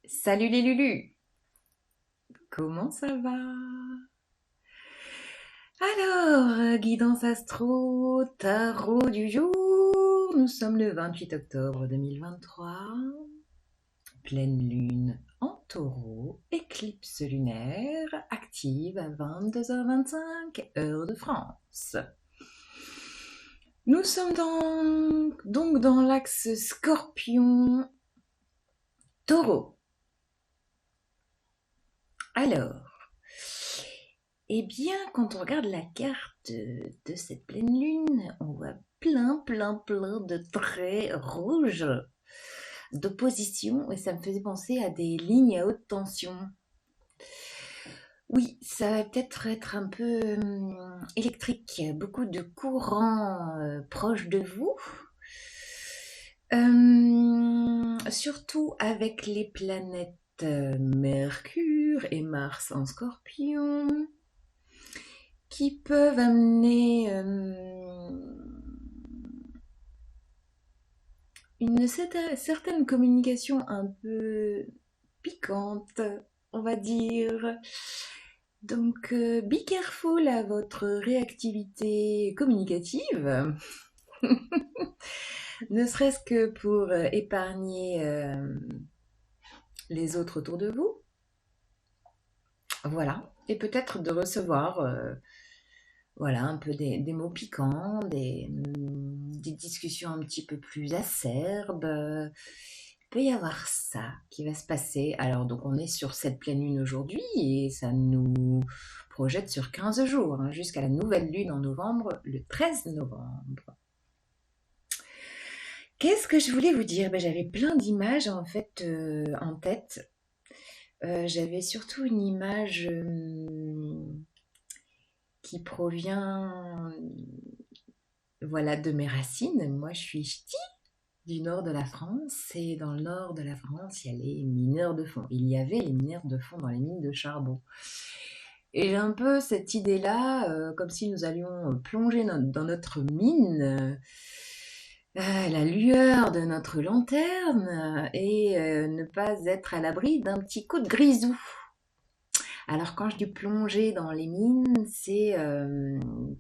Salut les Lulus, comment ça va? Alors, guidance astro, tarot du jour, nous sommes le 28 octobre 2023, pleine lune en taureau, éclipse lunaire, active à 22h25, heure de France. Nous sommes donc dans l'axe scorpion-taureau. Alors, eh bien, quand on regarde la carte de cette pleine lune, on voit plein de traits rouges d'opposition et ça me faisait penser à des lignes à haute tension. Oui, ça va peut-être être un peu électrique, beaucoup de courants proches de vous. Surtout avec les planètes Mercure et Mars en Scorpion, qui peuvent amener une certaine communication un peu piquante, on va dire. Donc, be careful à votre réactivité communicative, ne serait-ce que pour épargner les autres autour de vous. Voilà, et peut-être de recevoir voilà, un peu des mots piquants, des discussions un petit peu plus acerbes. Il peut y avoir ça qui va se passer. Alors, donc, on est sur cette pleine lune aujourd'hui et ça nous projette sur 15 jours, hein, jusqu'à la nouvelle lune en novembre, le 13 novembre. Qu'est-ce que je voulais vous dire? J'avais plein d'images en fait en tête. J'avais surtout une image qui provient voilà, de mes racines. Moi, je suis ch'ti du nord de la France et dans le nord de la France, il y a les mineurs de fond. Il y avait les mineurs de fond dans les mines de charbon. Et j'ai un peu cette idée-là, comme si nous allions plonger dans notre mine, la lueur de notre lanterne et ne pas être à l'abri d'un petit coup de grisou. Alors quand je dis plonger dans les mines, c'est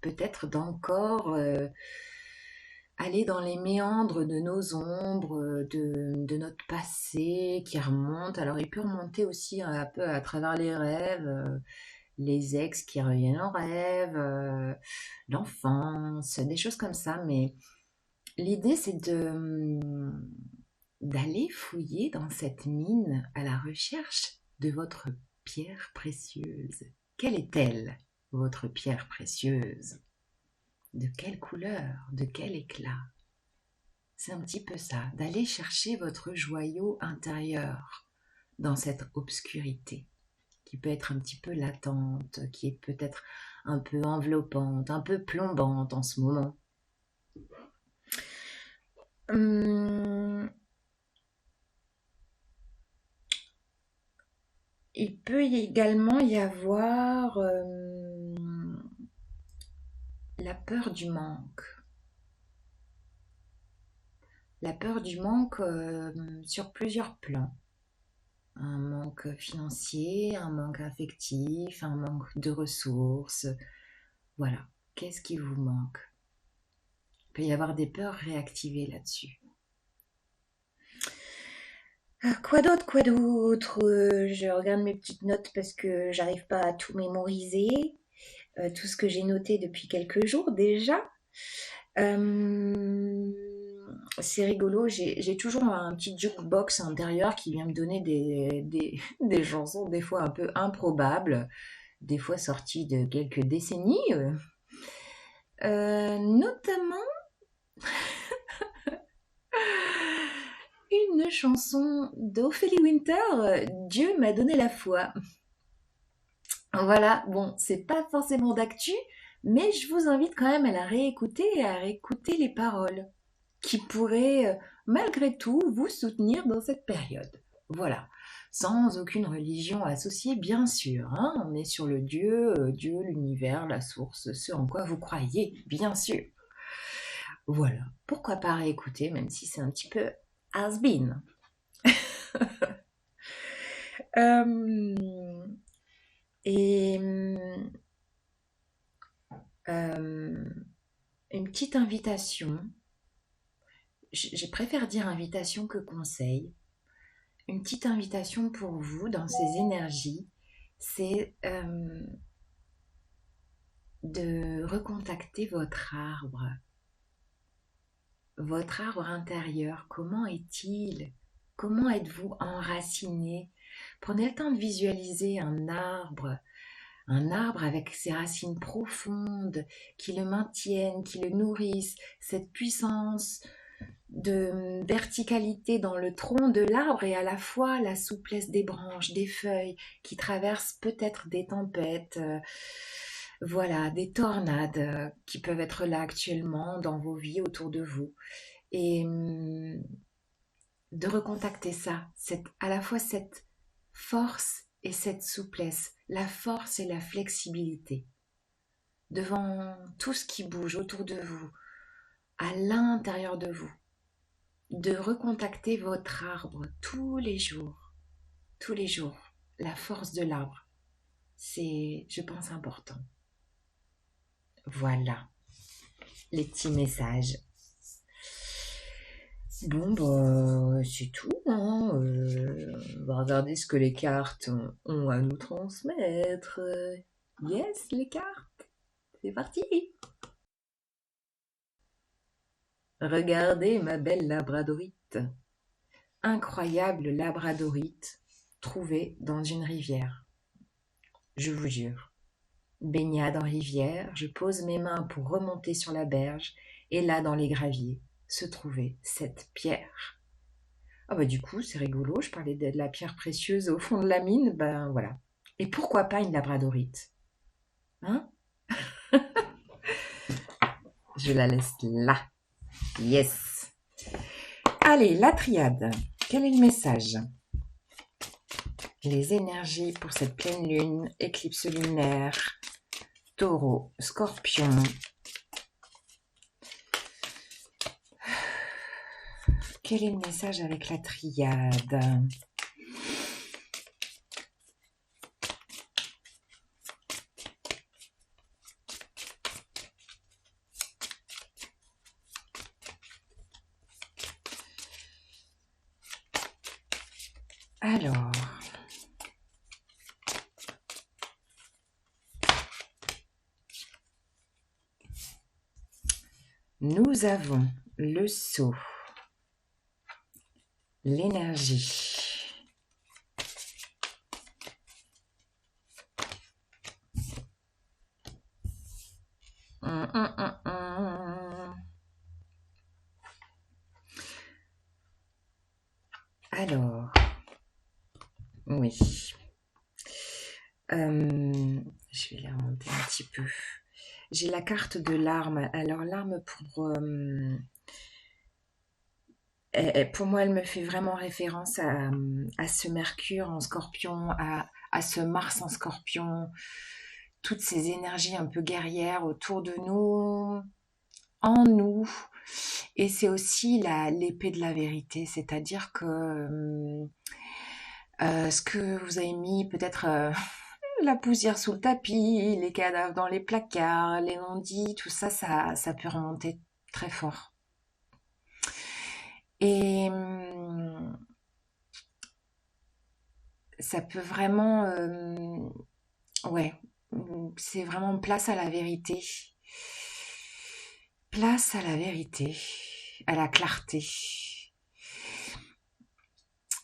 peut-être d'encore aller dans les méandres de nos ombres, de notre passé qui remonte. Alors il peut remonter aussi un peu à travers les rêves, les ex qui reviennent en rêve, l'enfance, des choses comme ça. Mais l'idée c'est d'aller fouiller dans cette mine à la recherche de votre pierre précieuse. Quelle est-elle, votre pierre précieuse? De quelle couleur? De quel éclat? C'est un petit peu ça, d'aller chercher votre joyau intérieur dans cette obscurité qui peut être un petit peu latente, qui est peut-être un peu enveloppante, un peu plombante en ce moment. Il peut également y avoir la peur du manque. La peur du manque sur plusieurs plans. Un manque financier, un manque affectif, un manque de ressources. Voilà, qu'est-ce qui vous manque? Il peut y avoir des peurs réactivées là-dessus. Quoi d'autre, quoi d'autre? Je regarde mes petites notes parce que j'arrive pas à tout mémoriser. Tout ce que j'ai noté depuis quelques jours déjà. C'est rigolo, j'ai toujours un petit jukebox intérieur qui vient me donner des chansons des fois un peu improbables, des fois sorties de quelques décennies. Notamment une chanson d'Ophélie Winter, Dieu m'a donné la foi. Voilà, bon, c'est pas forcément d'actu, mais je vous invite quand même à la réécouter et à réécouter les paroles qui pourraient malgré tout vous soutenir dans cette période. Voilà, sans aucune religion associée bien sûr, hein. On est sur le Dieu, Dieu, l'univers, la source, ce en quoi vous croyez, bien sûr. Voilà, pourquoi pas réécouter même si c'est un petit peu has-been. Euh, et euh, une petite invitation, je préfère dire invitation que conseil, une petite invitation pour vous dans ces énergies, c'est de recontacter votre arbre intérieur. Comment est-il? Comment êtes-vous enraciné? Prenez le temps de visualiser un arbre avec ses racines profondes qui le maintiennent, qui le nourrissent, cette puissance de verticalité dans le tronc de l'arbre et à la fois la souplesse des branches, des feuilles qui traversent peut-être des tempêtes, voilà, des tornades qui peuvent être là actuellement dans vos vies autour de vous. Et de recontacter ça, à la fois cette force et cette souplesse, la force et la flexibilité devant tout ce qui bouge autour de vous, à l'intérieur de vous, de recontacter votre arbre tous les jours, la force de l'arbre. C'est, je pense, important. Voilà, les petits messages. Bon, bah, c'est tout, hein. On va regarder ce que les cartes ont à nous transmettre. Yes, les cartes, c'est parti. Regardez ma belle labradorite. Incroyable labradorite trouvée dans une rivière. Je vous jure. Baignade en rivière, je pose mes mains pour remonter sur la berge, et là, dans les graviers, se trouvait cette pierre. Ah bah du coup, c'est rigolo, je parlais de la pierre précieuse au fond de la mine, ben voilà. Et pourquoi pas une labradorite? Hein? Je la laisse là. Yes. Allez, la triade. Quel est le message? Les énergies pour cette pleine lune, éclipse lunaire, taureau, scorpion. Quel est le message avec la triade? Alors, nous avons le sceau, l'énergie, Alors, oui. Je vais la remonter un petit peu. J'ai la carte de l'arme. Alors, l'arme, pour moi, elle me fait vraiment référence à ce Mercure en Scorpion, à ce Mars en Scorpion, toutes ces énergies un peu guerrières autour de nous, en nous. Et c'est aussi l'épée de la vérité, c'est-à-dire que ce que vous avez mis, peut-être la poussière sous le tapis, les cadavres dans les placards, les non-dits, tout ça, ça peut remonter très fort. Et ça peut vraiment, ouais, c'est vraiment place à la vérité. Place à la vérité, à la clarté.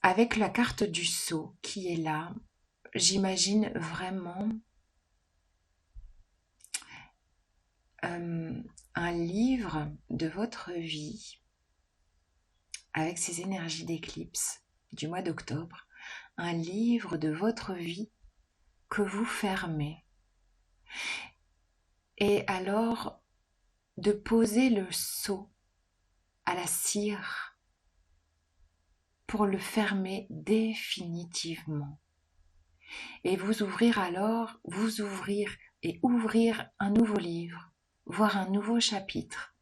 Avec la carte du sceau qui est là, j'imagine vraiment un livre de votre vie avec ces énergies d'éclipse du mois d'octobre, un livre de votre vie que vous fermez. Et alors, de poser le sceau à la cire pour le fermer définitivement. Et vous ouvrir et ouvrir un nouveau livre, voire un nouveau chapitre,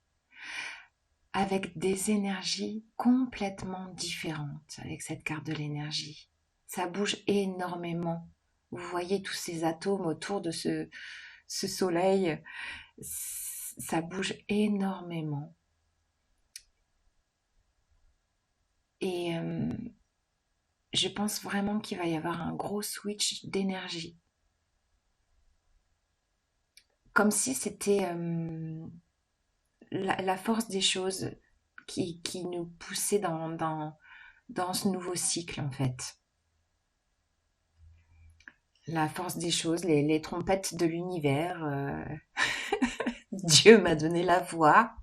avec des énergies complètement différentes avec cette carte de l'énergie. Ça bouge énormément. Vous voyez tous ces atomes autour de ce soleil, ça bouge énormément. Et je pense vraiment qu'il va y avoir un gros switch d'énergie. Comme si c'était la force des choses qui nous poussait dans ce nouveau cycle, en fait. La force des choses, les trompettes de l'univers. Dieu m'a donné la voix.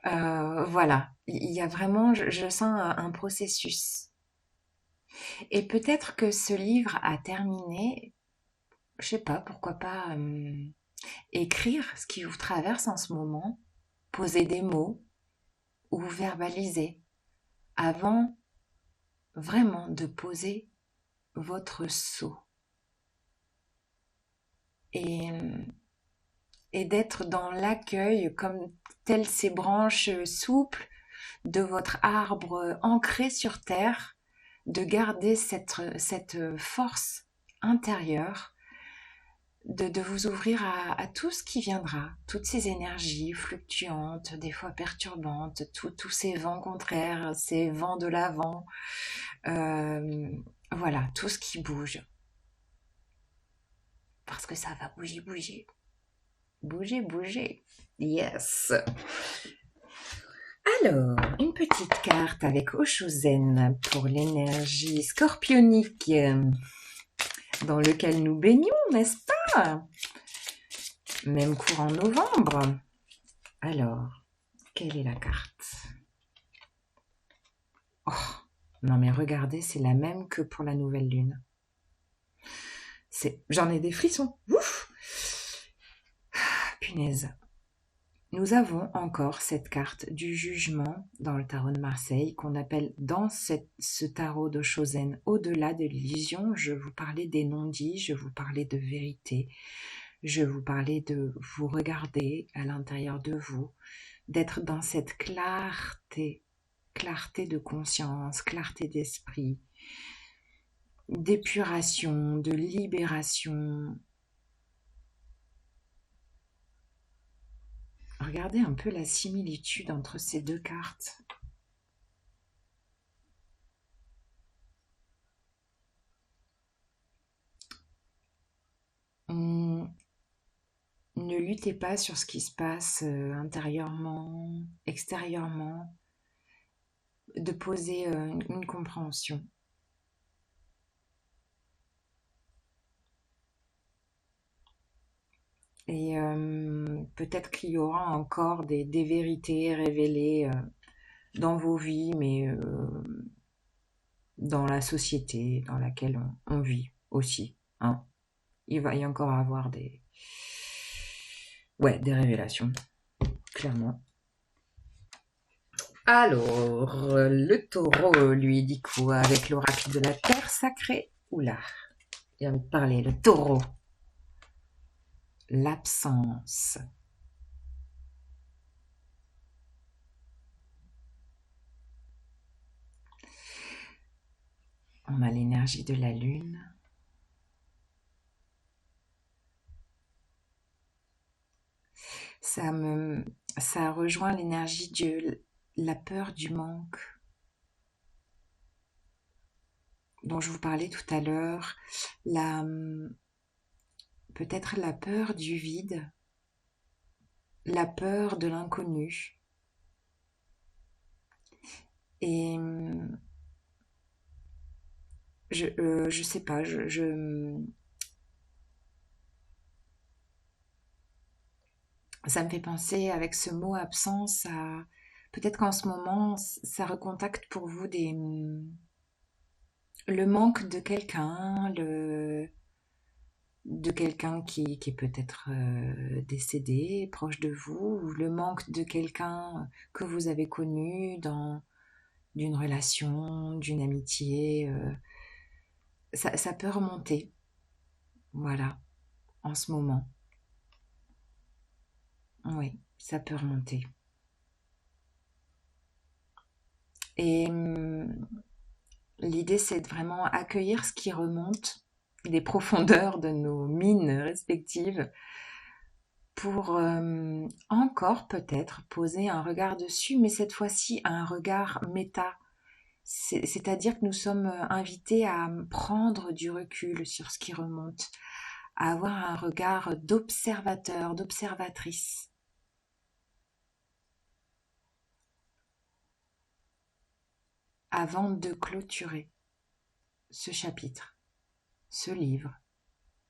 Voilà, il y a vraiment, je sens un processus. Et peut-être que ce livre a terminé, je sais pas, pourquoi pas écrire ce qui vous traverse en ce moment, poser des mots ou verbaliser avant vraiment de poser votre seau et, et d'être dans l'accueil comme telles ces branches souples de votre arbre ancré sur terre, de garder cette force intérieure, de vous ouvrir à tout ce qui viendra, toutes ces énergies fluctuantes, des fois perturbantes, tous ces vents contraires, ces vents de l'avant, voilà, tout ce qui bouge. Parce que ça va bouger, bouger. Bouger, bouger. Yes. Alors, une petite carte avec Oshozen pour l'énergie scorpionique dans lequel nous baignons, n'est-ce pas? Même courant novembre. Alors, quelle est la carte? Oh, non mais regardez, c'est la même que pour la nouvelle lune. J'en ai des frissons. Ouf! Punaise. Nous avons encore cette carte du jugement dans le tarot de Marseille qu'on appelle dans ce tarot de Chosen au-delà de l'illusion. Je vous parlais des non-dits, je vous parlais de vérité, je vous parlais de vous regarder à l'intérieur de vous, d'être dans cette clarté, clarté de conscience, clarté d'esprit, d'épuration, de libération. Regardez un peu la similitude entre ces deux cartes. Ne luttez pas sur ce qui se passe intérieurement, extérieurement, de poser une compréhension. Et peut-être qu'il y aura encore des vérités révélées dans vos vies, mais dans la société dans laquelle on vit aussi. Hein. Il va y encore avoir des révélations, clairement. Alors, le taureau lui dit quoi avec l'oracle de la terre sacrée? Oula, j'ai envie de parler, le taureau. L'absence. On a l'énergie de la lune. Ça rejoint l'énergie de la peur du manque dont je vous parlais tout à l'heure, peut-être la peur du vide, la peur de l'inconnu. Et je sais pas, ça me fait penser avec ce mot absence à peut-être qu'en ce moment ça recontacte pour vous le manque de quelqu'un, de quelqu'un qui est peut-être décédé, proche de vous, ou le manque de quelqu'un que vous avez connu d'une relation, d'une amitié. Ça peut remonter, voilà, en ce moment. Oui, ça peut remonter. Et L'idée, c'est de vraiment accueillir ce qui remonte des profondeurs de nos mines respectives pour encore peut-être poser un regard dessus, mais cette fois-ci un regard méta. C'est-à-dire que nous sommes invités à prendre du recul sur ce qui remonte, à avoir un regard d'observateur, d'observatrice. Avant de clôturer ce chapitre, ce livre,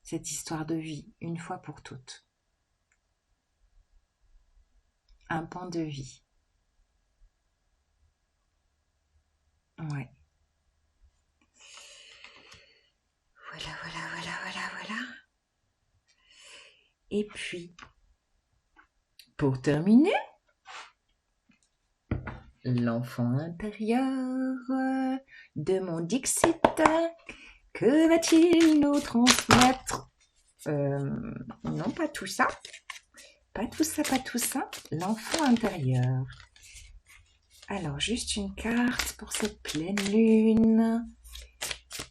cette histoire de vie, une fois pour toutes. Un pan de vie. Ouais. Voilà. Et puis, pour terminer, l'enfant intérieur de mon Dixit, que va-t-il nous transmettre? Non, pas tout ça. Pas tout ça. L'enfant intérieur. Alors, juste une carte pour cette pleine lune.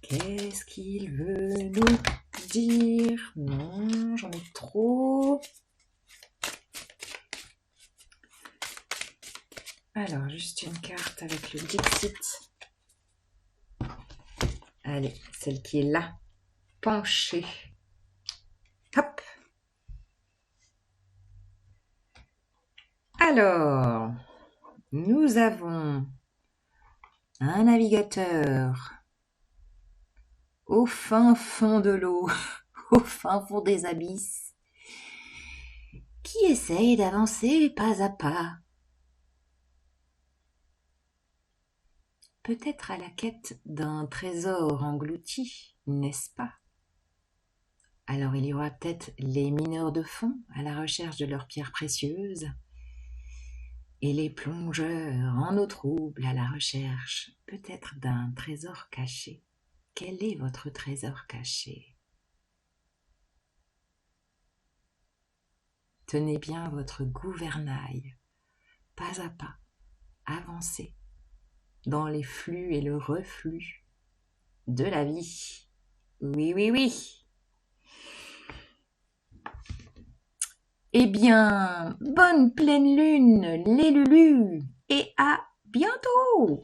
Qu'est-ce qu'il veut nous dire? Non, j'en ai trop. Alors, juste une carte avec le Dixit. Allez, celle qui est là, penchée. Hop. Alors, nous avons un navigateur au fin fond de l'eau, au fin fond des abysses, qui essaye d'avancer pas à pas. Peut-être à la quête d'un trésor englouti, n'est-ce pas? Alors il y aura peut-être les mineurs de fond à la recherche de leurs pierres précieuses, et les plongeurs en eau trouble à la recherche peut-être d'un trésor caché. Quel est votre trésor caché? Tenez bien votre gouvernail, pas à pas, avancez dans les flux et le reflux de la vie. Oui. Eh bien, bonne pleine lune, les Lulus, et à bientôt!